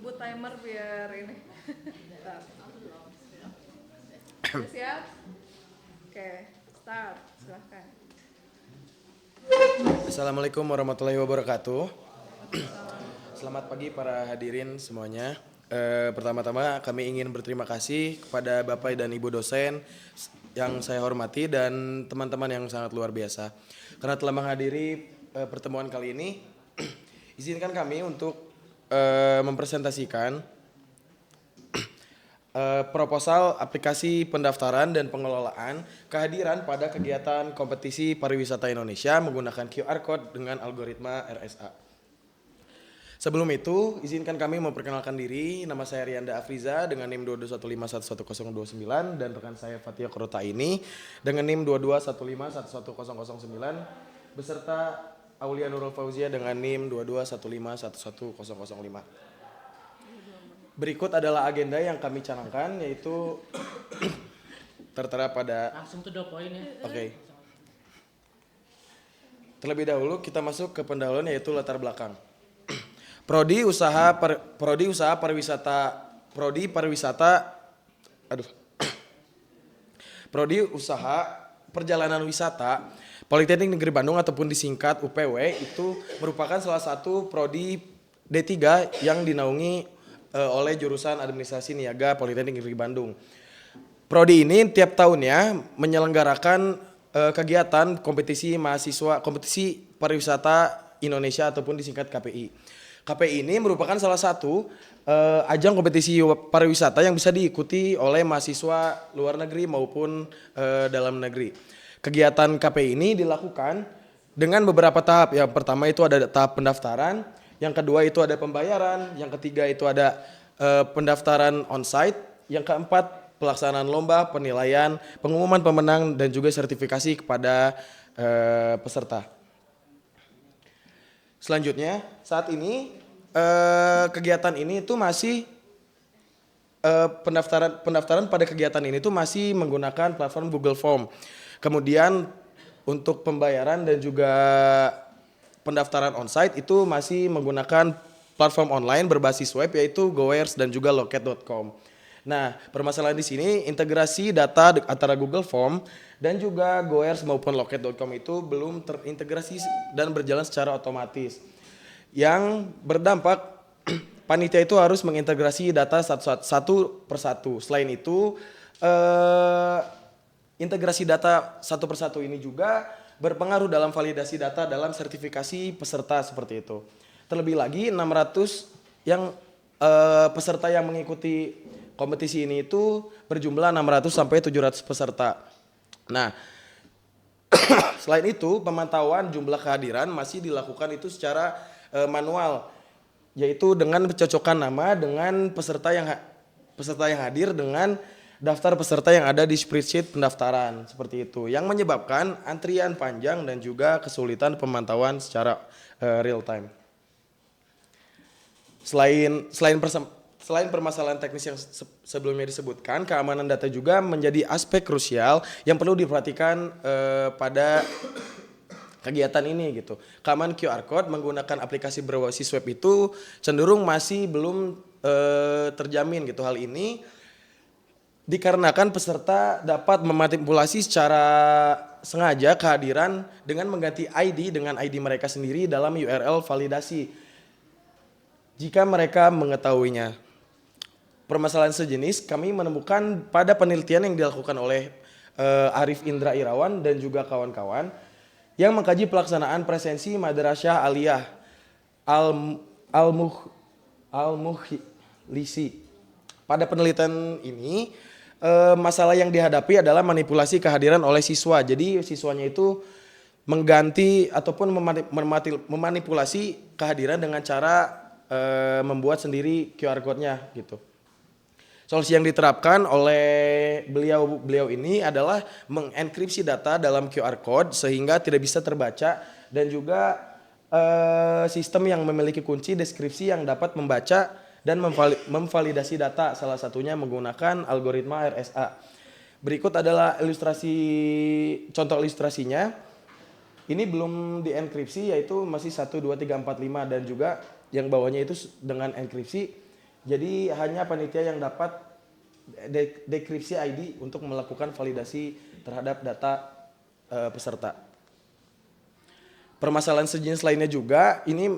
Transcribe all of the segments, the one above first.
Ibu timer biar ini. Bentar. Udah siap? Oke, start. Silahkan. Assalamualaikum warahmatullahi wabarakatuh. Selamat pagi para hadirin semuanya. Pertama-tama kami ingin berterima kasih kepada Bapak dan Ibu dosen yang saya hormati dan teman-teman yang sangat luar biasa. Karena telah menghadiri pertemuan kali ini, izinkan kami untuk mempresentasikan proposal aplikasi pendaftaran dan pengelolaan kehadiran pada kegiatan kompetisi pariwisata Indonesia menggunakan QR Code dengan algoritma RSA. Sebelum itu, izinkan kami memperkenalkan diri. Nama saya Rianda Afriza dengan NIM 2215111029 dan rekan saya Fatia Korota ini dengan NIM 2215111009 beserta Aulia Nurul Fauzia dengan NIM 2215111005. Berikut adalah agenda yang kami canangkan, yaitu tertera pada langsung to the point ya. Oke. Terlebih dahulu kita masuk ke pendahuluan, yaitu latar belakang. Prodi Usaha Perjalanan Wisata Politeknik Negeri Bandung ataupun disingkat UPW itu merupakan salah satu prodi D3 yang dinaungi oleh jurusan Administrasi Niaga Politeknik Negeri Bandung. Prodi ini tiap tahunnya menyelenggarakan kegiatan kompetisi pariwisata Indonesia ataupun disingkat KPI. KPI ini merupakan salah satu ajang kompetisi pariwisata yang bisa diikuti oleh mahasiswa luar negeri maupun dalam negeri. Kegiatan KPI ini dilakukan dengan beberapa tahap. Yang pertama itu ada tahap pendaftaran, yang kedua itu ada pembayaran, yang ketiga itu ada pendaftaran onsite, yang keempat pelaksanaan lomba, penilaian, pengumuman pemenang dan juga sertifikasi kepada peserta. Selanjutnya, saat ini kegiatan ini itu masih pendaftaran pada kegiatan ini itu masih menggunakan platform Google Form. Kemudian untuk pembayaran dan juga pendaftaran onsite itu masih menggunakan platform online berbasis web, yaitu Goers dan juga loket.com. Nah, permasalahan di sini integrasi data antara Google Form dan juga Goers maupun loket.com itu belum terintegrasi dan berjalan secara otomatis. Yang berdampak panitia itu harus mengintegrasi data satu persatu. Selain itu, integrasi data satu persatu ini juga berpengaruh dalam validasi data dalam sertifikasi peserta seperti itu. Terlebih lagi 600 yang peserta yang mengikuti kompetisi ini itu berjumlah 600 sampai 700 peserta. Nah, selain itu pemantauan jumlah kehadiran masih dilakukan itu secara manual, yaitu dengan pencocokan nama dengan peserta yang hadir dengan daftar peserta yang ada di spreadsheet pendaftaran seperti itu, yang menyebabkan antrian panjang dan juga kesulitan pemantauan secara real time. Selain permasalahan teknis yang sebelumnya disebutkan, keamanan data juga menjadi aspek krusial yang perlu diperhatikan pada kegiatan ini gitu. Keamanan QR Code menggunakan aplikasi berbasis web itu cenderung masih belum terjamin gitu. Hal ini dikarenakan peserta dapat memanipulasi secara sengaja kehadiran dengan mengganti ID dengan ID mereka sendiri dalam URL validasi jika mereka mengetahuinya. Permasalahan sejenis kami menemukan pada penelitian yang dilakukan oleh Arif Indra Irawan dan juga kawan-kawan yang mengkaji pelaksanaan presensi Madrasah Aliyah Al-Muhlisi. Pada penelitian ini masalah yang dihadapi adalah manipulasi kehadiran oleh siswa. Jadi siswanya itu mengganti ataupun memanipulasi kehadiran dengan cara membuat sendiri QR code-nya gitu. Solusi yang diterapkan oleh beliau ini adalah mengenkripsi data dalam QR code sehingga tidak bisa terbaca, dan juga sistem yang memiliki kunci deskripsi yang dapat membaca dan memvalidasi data, salah satunya menggunakan algoritma RSA. Berikut adalah contoh ilustrasinya. Ini belum dienkripsi, yaitu masih 1, 2, 3, 4, 5, dan juga yang bawahnya itu dengan enkripsi. Jadi hanya panitia yang dapat dekripsi ID untuk melakukan validasi terhadap data peserta. Permasalahan sejenis lainnya juga ini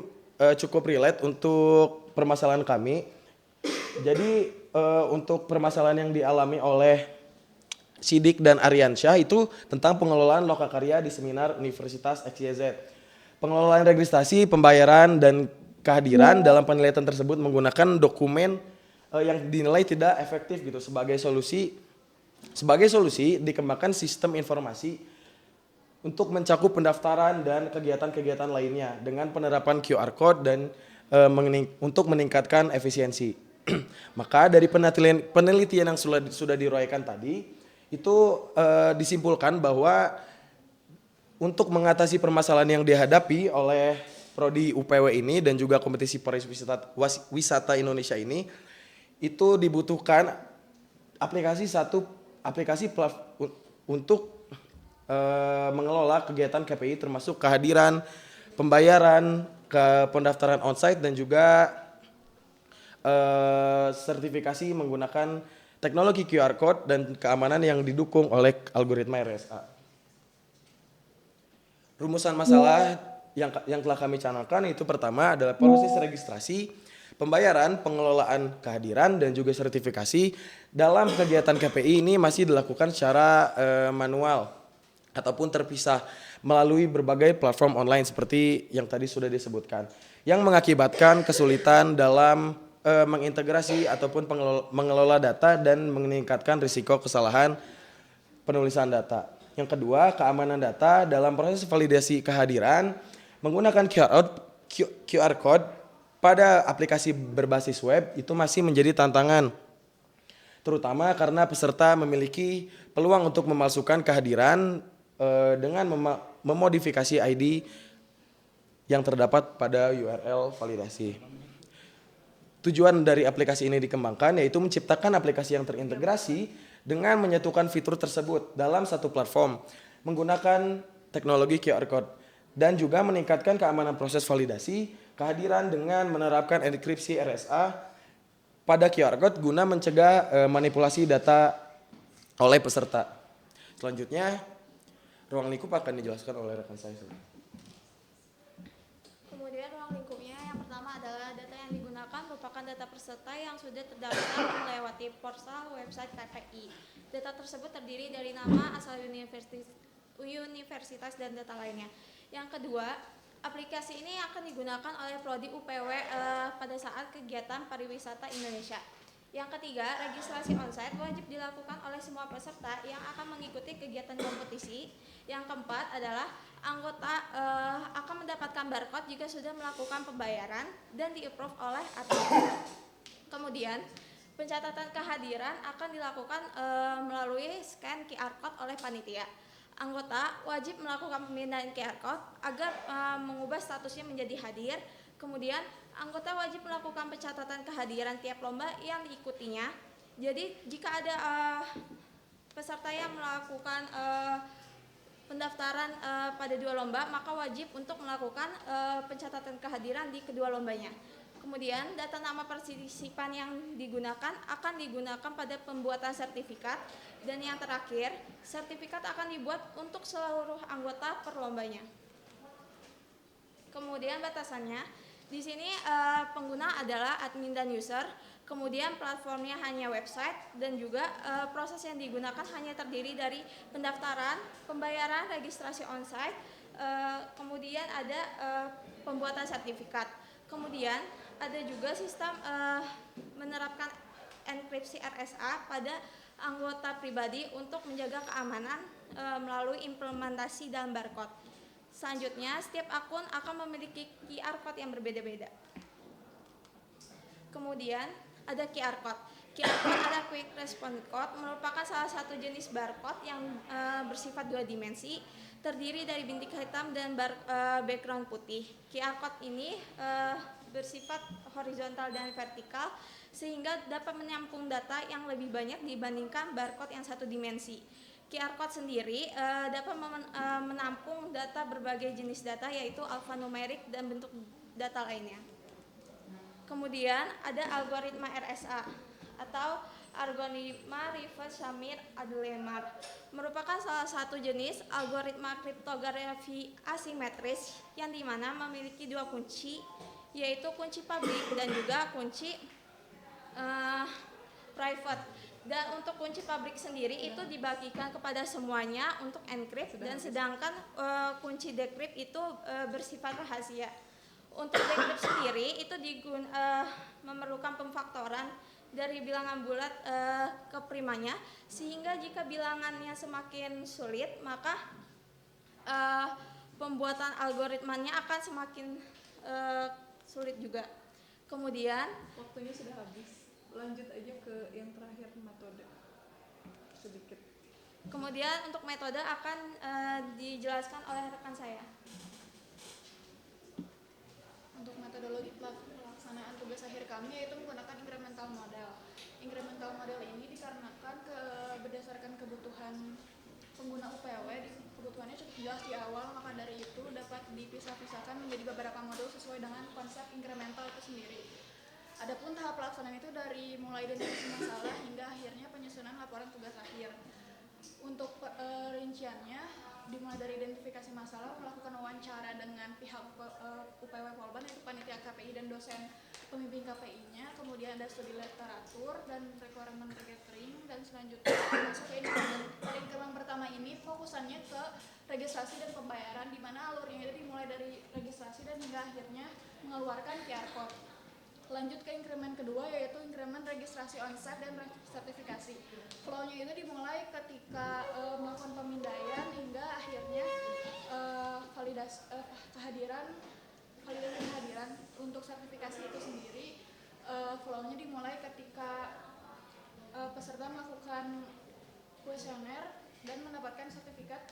cukup relate untuk permasalahan kami. Jadi untuk permasalahan yang dialami oleh Sidik dan Aryansyah itu tentang pengelolaan lokakarya di seminar Universitas XYZ. Pengelolaan registrasi, pembayaran, dan kehadiran dalam penilaian tersebut menggunakan dokumen yang dinilai tidak efektif gitu. Sebagai solusi dikembangkan sistem informasi untuk mencakup pendaftaran dan kegiatan-kegiatan lainnya dengan penerapan QR code dan untuk meningkatkan efisiensi. Maka dari penelitian yang sudah diraikan tadi itu disimpulkan bahwa untuk mengatasi permasalahan yang dihadapi oleh prodi UPW ini dan juga kompetisi pariwisata Indonesia ini itu dibutuhkan aplikasi untuk mengelola kegiatan KPI termasuk kehadiran, pembayaran, pendaftaran onsite dan juga sertifikasi menggunakan teknologi QR code dan keamanan yang didukung oleh algoritma RSA. Rumusan masalah yang telah kami canangkan itu pertama adalah proses registrasi, pembayaran, pengelolaan kehadiran dan juga sertifikasi dalam kegiatan KPI ini masih dilakukan secara manual ataupun terpisah melalui berbagai platform online seperti yang tadi sudah disebutkan, yang mengakibatkan kesulitan dalam mengintegrasi ataupun mengelola data dan meningkatkan risiko kesalahan penulisan data. Yang kedua, keamanan data dalam proses validasi kehadiran menggunakan QR code pada aplikasi berbasis web itu masih menjadi tantangan, terutama karena peserta memiliki peluang untuk memalsukan kehadiran dengan memodifikasi ID yang terdapat pada URL validasi. Tujuan dari aplikasi ini dikembangkan yaitu menciptakan aplikasi yang terintegrasi dengan menyatukan fitur tersebut dalam satu platform menggunakan teknologi QR code dan juga meningkatkan keamanan proses validasi kehadiran dengan menerapkan enkripsi RSA pada QR code guna mencegah manipulasi data oleh peserta. Selanjutnya, ruang lingkup akan dijelaskan oleh rekan saya. Kemudian ruang lingkupnya yang pertama adalah data yang digunakan merupakan data peserta yang sudah terdaftar melewati portal website KPI. Data tersebut terdiri dari nama, asal universitas dan data lainnya. Yang kedua, aplikasi ini akan digunakan oleh prodi UPW pada saat kegiatan pariwisata Indonesia. Yang ketiga, registrasi onsite wajib dilakukan oleh semua peserta yang akan mengikuti kegiatan kompetisi. Yang keempat adalah anggota akan mendapatkan barcode jika sudah melakukan pembayaran dan di-approve oleh admin. Kemudian, pencatatan kehadiran akan dilakukan melalui scan QR code oleh panitia. Anggota wajib melakukan pemindahan QR code agar mengubah statusnya menjadi hadir. Kemudian anggota wajib melakukan pencatatan kehadiran tiap lomba yang diikutinya. Jadi jika ada peserta yang melakukan pendaftaran pada 2 lomba, maka wajib untuk melakukan pencatatan kehadiran di kedua lombanya. Kemudian data nama partisipan yang digunakan akan digunakan pada pembuatan sertifikat. Dan yang terakhir, sertifikat akan dibuat untuk seluruh anggota per lombanya. Kemudian batasannya, di sini pengguna adalah admin dan user. Kemudian platformnya hanya website dan juga proses yang digunakan hanya terdiri dari pendaftaran, pembayaran, registrasi onsite, kemudian ada pembuatan sertifikat. Kemudian ada juga sistem menerapkan enkripsi RSA pada anggota pribadi untuk menjaga keamanan melalui implementasi dalam barcode. Selanjutnya, setiap akun akan memiliki QR code yang berbeda-beda. Kemudian ada QR code. QR code adalah Quick Response Code, merupakan salah satu jenis barcode yang bersifat 2 dimensi, terdiri dari bintik hitam dan background putih. QR code ini bersifat horizontal dan vertikal, sehingga dapat menampung data yang lebih banyak dibandingkan barcode yang 1 dimensi. QR code sendiri dapat menampung data berbagai jenis data, yaitu alfanumerik dan bentuk data lainnya. Kemudian ada algoritma RSA atau algoritma reverse Shamir Abdul-Lemar, merupakan salah satu jenis algoritma kriptografi asimetris yang dimana memiliki dua kunci, yaitu kunci publik dan juga kunci private. Dan untuk kunci publik sendiri itu dibagikan kepada semuanya untuk encrypt, dan sedangkan kunci decrypt itu bersifat rahasia. Untuk decrypt sendiri itu memerlukan pemfaktoran dari bilangan bulat ke primanya, sehingga jika bilangannya semakin sulit maka pembuatan algoritmanya akan semakin sulit juga. Kemudian waktunya sudah habis, lanjut aja ke yang terakhir, metode sedikit. Kemudian untuk metode akan dijelaskan oleh rekan saya. Untuk metodologi pelaksanaan tugas akhir kami yaitu menggunakan incremental model. Incremental model ini dikarenakan berdasarkan kebutuhan pengguna UPW, kebutuhannya cukup jelas di awal, maka dari itu dapat dipisah-pisahkan menjadi beberapa modul sesuai dengan konsep incremental itu sendiri. Adapun tahap pelaksanaan itu dari mulai identifikasi masalah hingga akhirnya penyusunan laporan tugas akhir. Untuk rinciannya dimulai dari identifikasi masalah, melakukan wawancara dengan pihak UPW Polban, yaitu panitia KPI dan dosen pembimbing KPI-nya, kemudian ada studi literatur dan requirement gathering, dan selanjutnya masuk ke increment. Increment pertama ini fokusannya ke registrasi dan pembayaran, di mana alurnya itu dimulai dari registrasi dan hingga akhirnya mengeluarkan QR code. Lanjut ke increment kedua, yaitu increment registrasi onsite dan sertifikasi. Flow-nya itu dimulai ketika melakukan pemindaian hingga akhirnya validasi kehadiran. Untuk sertifikasi itu sendiri, flow-nya dimulai ketika peserta melakukan kuesioner dan mendapatkan sertifikat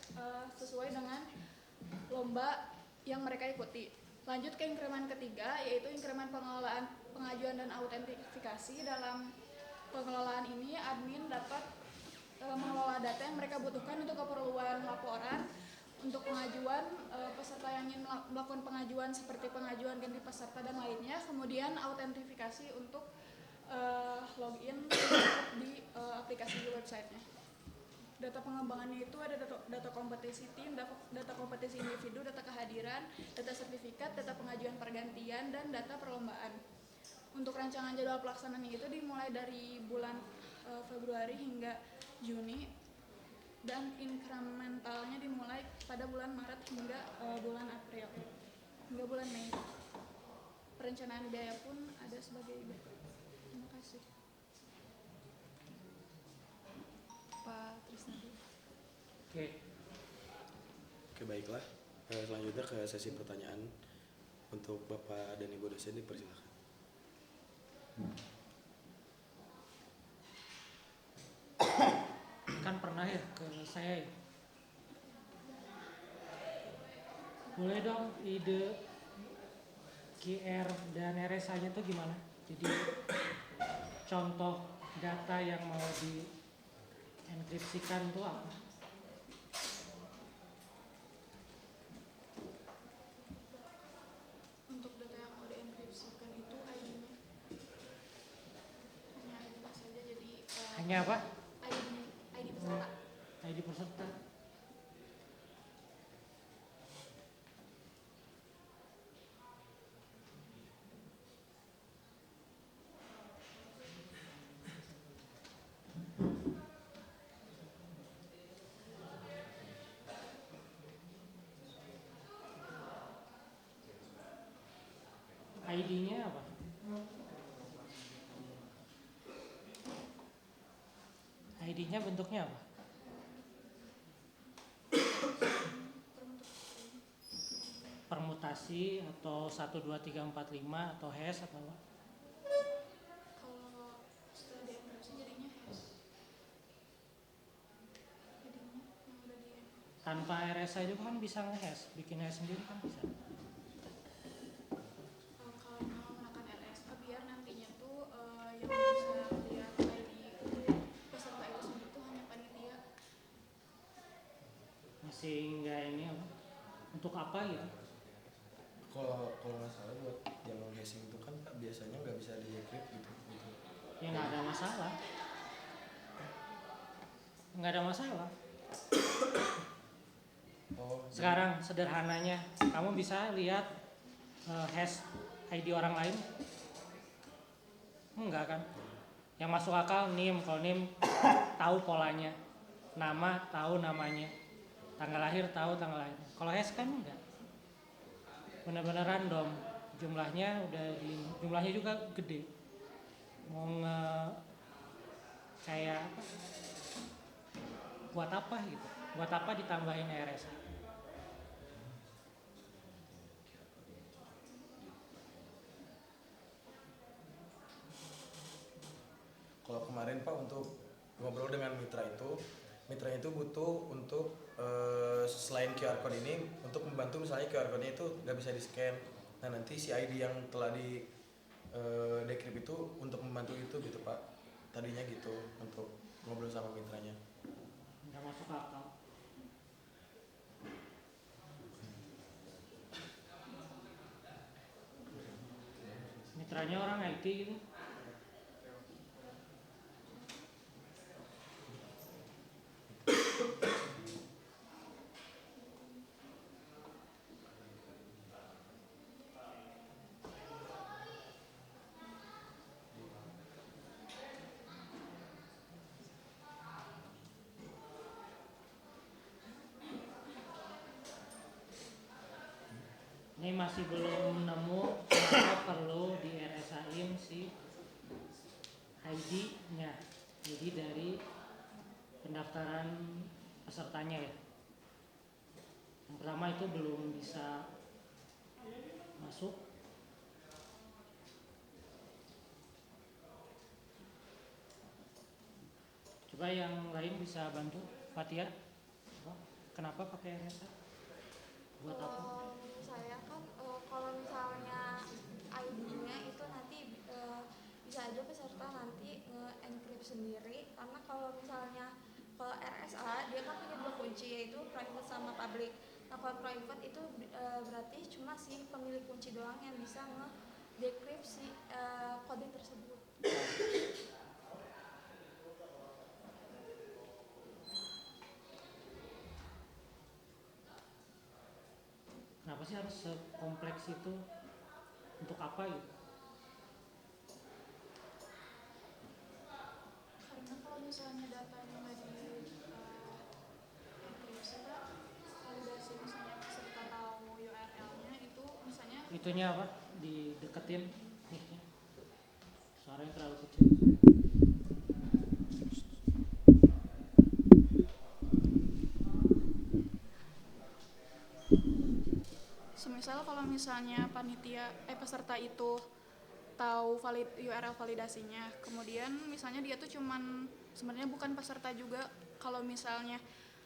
sesuai dengan lomba yang mereka ikuti. Lanjut ke increment ketiga, yaitu increment pengelolaan pengajuan dan autentifikasi. Dalam pengelolaan ini, admin dapat mengelola data yang mereka butuhkan untuk keperluan laporan, untuk pengajuan peserta yang ingin melakukan pengajuan seperti pengajuan ganti peserta dan lainnya. Kemudian autentifikasi untuk login di aplikasi di websitenya. Data pengembangannya itu ada data kompetisi tim, data kompetisi individu, data kehadiran, data sertifikat, data pengajuan pergantian, dan data perlombaan. Untuk rancangan jadwal pelaksanaannya itu dimulai dari bulan Februari hingga Juni, dan incrementalnya dimulai pada bulan Maret hingga bulan April, hingga bulan Mei. Perencanaan biaya pun ada sebagai berikut. Terima kasih. Pak Trisnadi. Oke, baiklah. Selanjutnya ke sesi pertanyaan untuk Bapak dan Ibu dosen, dipersilakan. Kan pernah ya ke saya. Boleh dong ide QR dan RSA-nya tuh gimana? Jadi contoh data yang mau dienkripsikan tuh apa? Untuk data yang mau dienkripsikan itu ID-nya hanya ID saja, jadi Hanya apa? ID peserta. ID peserta. ID-nya apa? ID-nya bentuknya apa? Permutasi atau 1, 2, 3, 4, 5 atau hash atau apa? Kalau setelah dienkripsi jadinya hash. Jadinya yang udah Tanpa RSA juga kan bisa nge-hash, bikin hash sendiri kan bisa. kalau mau menekan RSA biar nantinya tuh yang bisa lihat ID peserta itu sendiri tuh hanya panitia. Masih nggak ini apa? Untuk apa gitu? Kalau nggak salah buat yang hashing itu kan biasanya nggak masalah. Nggak ada masalah. Oh, Sekarang sederhananya, kamu bisa lihat hash ID orang lain? Enggak kan? Yang masuk akal NIM, kalau NIM tahu polanya, nama tahu namanya, tanggal lahir tahu tanggal lahir. Kalau hash kan enggak, benar-benar random. Jumlahnya juga gede. Mau kayak apa? Buat apa gitu? Buat apa ditambahin RSA? kalau kemarin Pak untuk ngobrol dengan mitranya itu butuh untuk selain QR code ini untuk membantu, misalnya QR code-nya itu nggak bisa di-scan. Nah nanti si ID yang telah di decrypt itu untuk membantu itu gitu Pak. Tadinya gitu untuk ngobrol sama mitranya. Nggak masuk akal. Mitranya orang IT gitu. Ini masih belum nemu kenapa perlu di RSA-in si ID-nya. Jadi dari pendaftaran pesertanya ya. Yang pertama itu belum bisa masuk. Coba yang lain bisa bantu, Fatia. Kenapa pakai RSA? Buat apa? Kalau saya kan kalau misalnya ID-nya itu nanti bisa aja peserta nanti nge-encrypt sendiri, karena kalau misalnya kalau RSA dia kan punya dua kunci, yaitu private sama public. Nah kalau private itu berarti cuma si pemilik kunci doang yang bisa nge-decrypt si kode tersebut. Kenapa sih harus sekompleks itu? Untuk apa gitu? Karena kalau misalnya datanya nggak di enkripsi, Kak, validasi misalnya peserta tahu URL-nya itu misalnya Itunya apa? Dideketin mic-nya. Suaranya terlalu kecil. semisal kalau misalnya peserta itu tahu URL validasinya, kemudian misalnya dia tuh cuman sebenarnya bukan peserta juga, kalau misalnya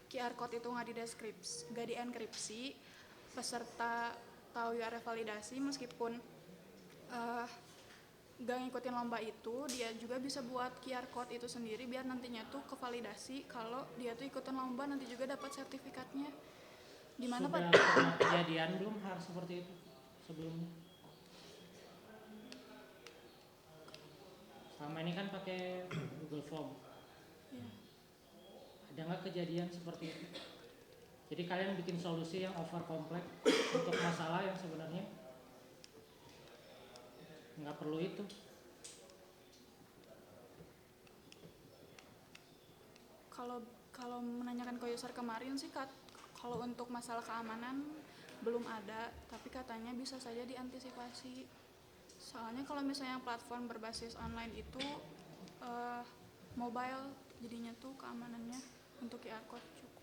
QR code itu nggak dienkripsi, peserta tahu URL validasi meskipun nggak ngikutin lomba itu, dia juga bisa buat QR code itu sendiri biar nantinya tuh kevalidasi kalau dia tuh ikutin lomba, nanti juga dapat sertifikatnya. Gimana Sudah Pak? pernah kejadian belum hal seperti itu sebelumnya? Selama ini kan pakai Google Form. Ya. Ada nggak kejadian seperti itu? Jadi kalian bikin solusi yang over kompleks untuk masalah yang sebenarnya nggak perlu itu. Kalau menanyakan ke user kemarin sih, kalau untuk masalah keamanan belum ada, tapi katanya bisa saja diantisipasi. Soalnya kalau misalnya platform berbasis online itu mobile, jadinya tuh keamanannya untuk QR code cukup.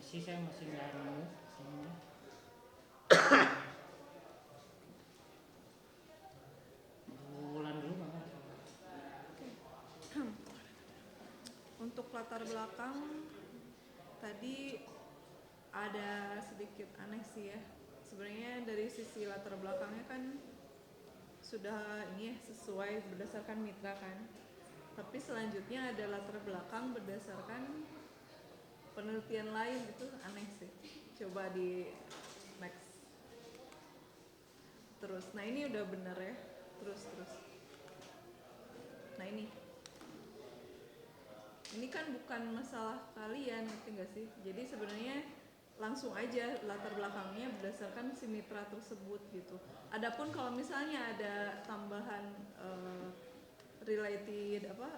Saya masih nggak nemu ininya. Bulan dulu Bang. Untuk latar belakang tadi ada sedikit aneh sih ya. Sebenarnya dari sisi latar belakangnya kan sudah ini ya, sesuai berdasarkan mitra kan. Tapi selanjutnya ada latar belakang berdasarkan penelitian lain, itu aneh sih. Coba di next Terus, nah ini udah bener ya. Terus. Nah ini kan bukan masalah kalian, ngerti nggak sih? Jadi sebenarnya langsung aja latar belakangnya berdasarkan si mitra tersebut gitu. Adapun kalau misalnya ada tambahan related apa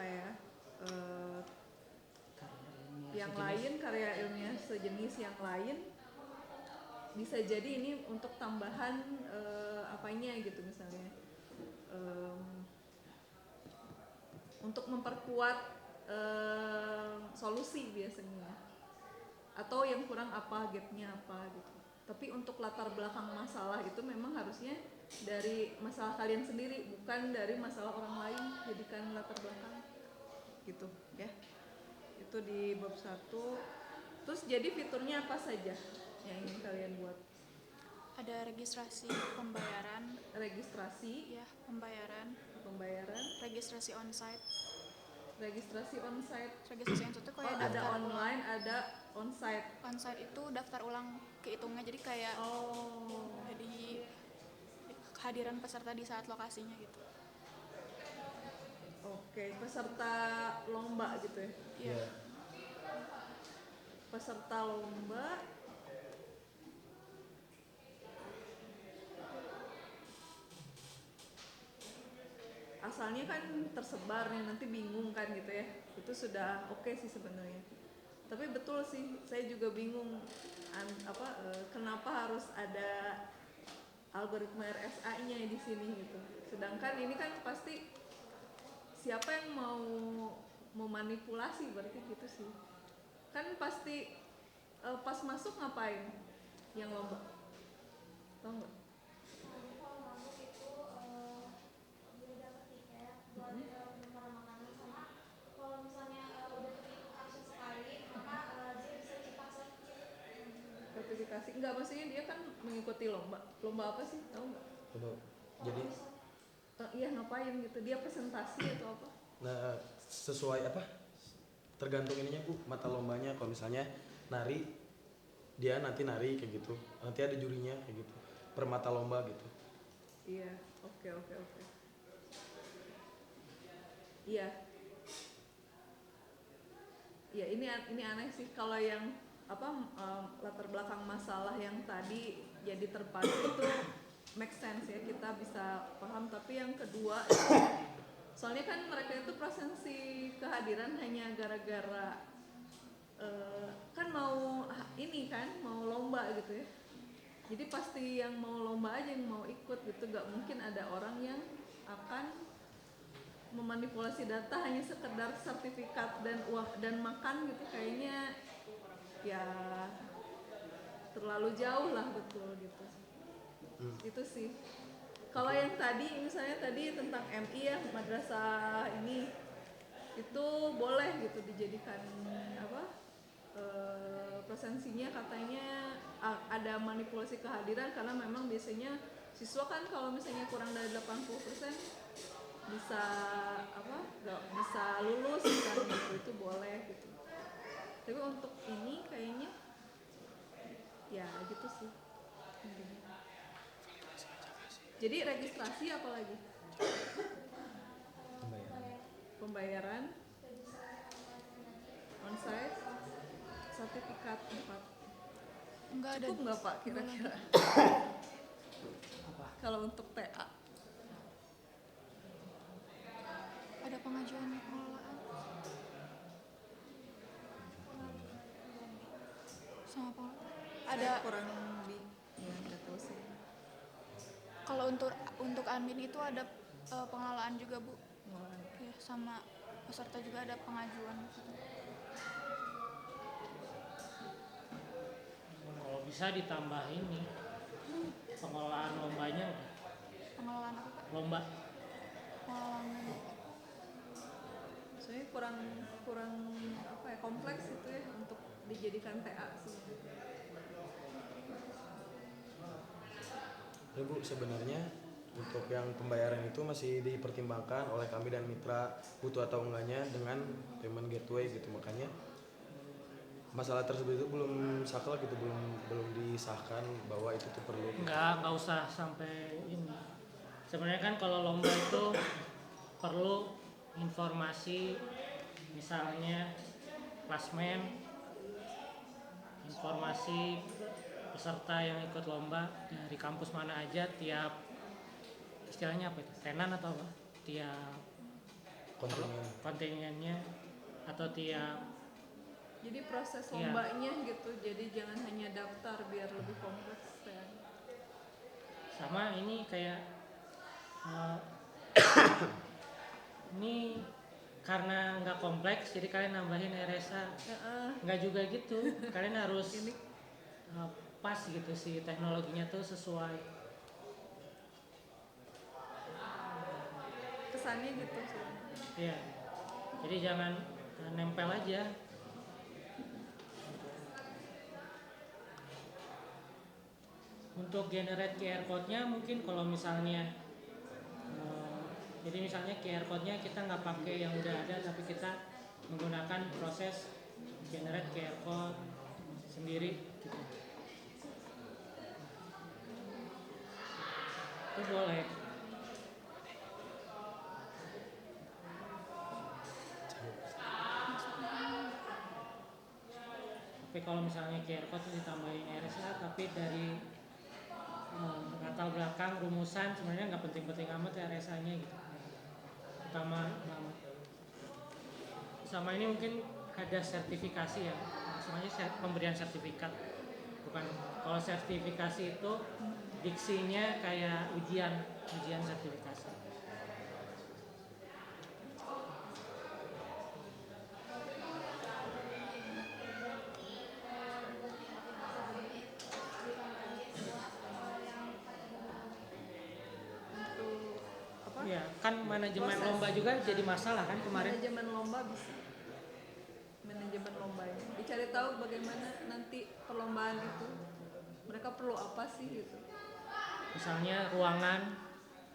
ya yang lain, karya ilmiah sejenis yang lain, bisa jadi ini untuk tambahan apanya gitu misalnya untuk memperkuat solusi biasanya, atau yang kurang apa, gapnya apa gitu. Tapi untuk latar belakang masalah itu memang harusnya dari masalah kalian sendiri, bukan dari masalah orang lain, jadikan latar belakang gitu ya. Itu di bab 1. Terus jadi fiturnya apa saja yang ingin kalian buat? Ada registrasi pembayaran, Registrasi ya pembayaran, registrasi onsite. Registrasi onsite Itu kayak ada daftar online, ada onsite. onsite itu daftar ulang kehitungnya, jadi kayak jadi kehadiran peserta di saat lokasinya gitu. Oke, peserta lomba gitu ya. Iya. Peserta lomba asalnya kan tersebar nih, nanti bingung kan gitu ya. Itu sudah oke sih sebenarnya. Tapi betul sih, saya juga bingung kenapa harus ada algoritma RSA-nya di sini gitu. Sedangkan ini kan pasti siapa yang mau memanipulasi, berarti gitu sih. Kan pasti pas masuk ngapain yang lomba? Tahu nggak? Sertifikasi enggak, maksudnya dia kan mengikuti lomba apa sih, tahu nggak? Jadi Iya, ngapain gitu, dia presentasi atau apa? nah sesuai apa? Tergantung ininya Bu, mata lombanya. Kalau misalnya nari, dia nanti nari kayak gitu. Nanti ada jurinya kayak gitu. Per mata lomba gitu. Iya, oke. Iya. Ya ini aneh sih kalau yang latar belakang masalah yang tadi jadi terpadu itu make sense ya, kita bisa paham. Tapi yang kedua soalnya kan mereka itu presensi kehadiran hanya gara-gara kan mau lomba gitu ya. Jadi pasti yang mau lomba aja yang mau ikut gitu, gak mungkin ada orang yang akan memanipulasi data hanya sekedar sertifikat dan uang dan makan gitu. Kayaknya ya terlalu jauh lah, betul gitu. Itu sih. Kalau yang tadi misalnya tadi tentang MI ya, madrasah ini itu boleh gitu dijadikan presensinya, katanya ada manipulasi kehadiran karena memang biasanya siswa kan kalau misalnya kurang dari 80% bisa nggak bisa lulus misalnya gitu, itu boleh gitu. Tapi untuk ini kayaknya ya gitu sih intinya. Jadi registrasi apa lagi? Pembayaran, onsite, sertifikat 4. Enggak ada. Cukup nggak Pak kira-kira? Kalau untuk TA Ada pengajuan pengelolaan sama ada. saya kurang ya nggak tahu sih. Kalau untuk admin itu ada pengelolaan juga Bu. Pengelolaan. Ya, sama peserta juga ada pengajuan gitu. Kalau bisa ditambah ini pengelolaan lombanya udah. Pengelolaan apa Pak? Lomba. Pengelolaan lomba. Soalnya kurang kompleks itu ya untuk dijadikan TA sih. Ya Bu, sebenarnya untuk yang pembayaran itu masih dipertimbangkan oleh kami dan mitra butuh atau enggaknya dengan payment gateway gitu. Makanya masalah tersebut itu belum sakral gitu, belum disahkan bahwa itu tuh perlu. Nggak usah sampai ini. Sebenarnya kan kalau lomba itu perlu informasi, misalnya klasmen, informasi peserta yang ikut lomba dari kampus mana aja, tiap istilahnya apa itu, tenan atau apa, tiap Kontingen. kontingennya, atau tiap Jadi proses Iya. lombanya gitu, jadi jangan hanya daftar biar lebih kompleks ya. sama ini kayak ini karena nggak kompleks jadi kalian nambahin RSA, nggak juga gitu, kalian harus Ini pas gitu sih teknologinya tuh sesuai. kesannya gitu sih. Iya, jadi jangan nempel aja. Untuk generate QR code-nya mungkin kalau misalnya jadi misalnya QR code-nya kita nggak pakai yang udah ada, tapi kita menggunakan proses generate QR code sendiri gitu. Itu boleh. Tapi kalau misalnya QR code itu ditambahin RSA tapi dari latar belakang rumusan sebenarnya nggak penting-penting amat ya RSA-nya gitu. Utama sama ini mungkin ada sertifikasi ya, semuanya pemberian sertifikat, bukan, kalau sertifikasi itu diksinya kayak ujian sertifikasi. Untuk apa? Ya kan manajemen Proses. lomba juga jadi masalah kan kemarin. Manajemen lomba bisa. Manajemen lomba ini dicari tahu bagaimana nanti perlombaan itu mereka perlu apa sih gitu. Misalnya ruangan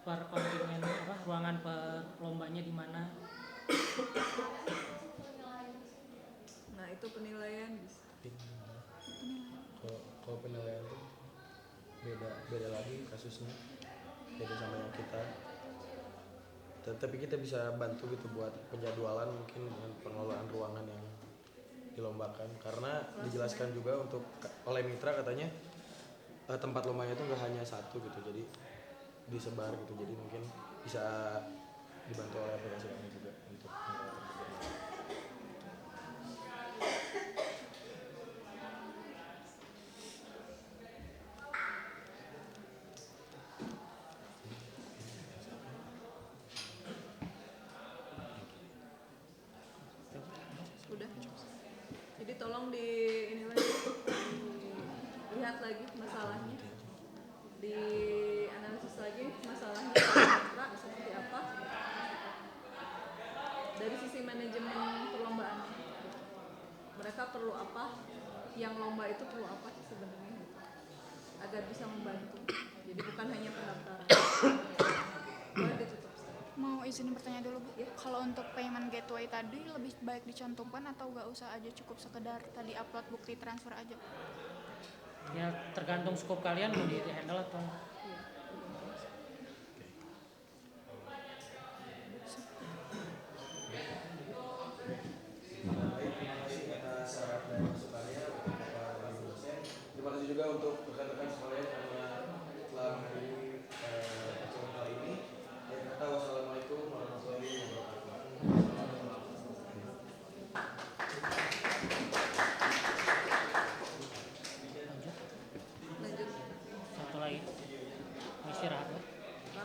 per kontingen apa, ruangan per lombanya di mana. Nah itu penilaian bisa. Kalau penilaian tuh beda lagi kasusnya, beda sama yang kita. Tapi kita bisa bantu gitu buat penjadwalan mungkin dengan pengelolaan ruangan yang dilombakan, karena dijelaskan juga untuk oleh mitra katanya tempat lombanya itu nggak hanya satu gitu, jadi disebar gitu, jadi mungkin bisa dibantu oleh aplikasi kami juga untuk Udah. Jadi tolong di ini lagi, lihat lagi masalahnya, dianalisis lagi masalahnya mitra seperti apa dari sisi manajemen perlombaan. Mereka perlu apa, yang lomba itu perlu apa sih sebenarnya gitu, agar bisa membantu. Jadi bukan hanya pendaftaran. Boleh ditutup. Mau izin bertanya dulu Bu? Ya. Kalau untuk payment gateway tadi lebih baik dicantumkan atau nggak usah aja, cukup sekedar tadi upload bukti transfer aja? Ya tergantung skop kalian mau di handle atau terima kasih juga untuk rekan-rekan sekalian karena telah menghadiri pertemuan kali ini. Akhir kata, wassalamualaikum warahmatullahi wabarakatuh. Lanjut satu lagi mau istirahat ya?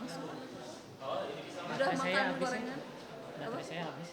langsung. Udah Baterai saya makan habis ya. gorengan. Baterai saya habis.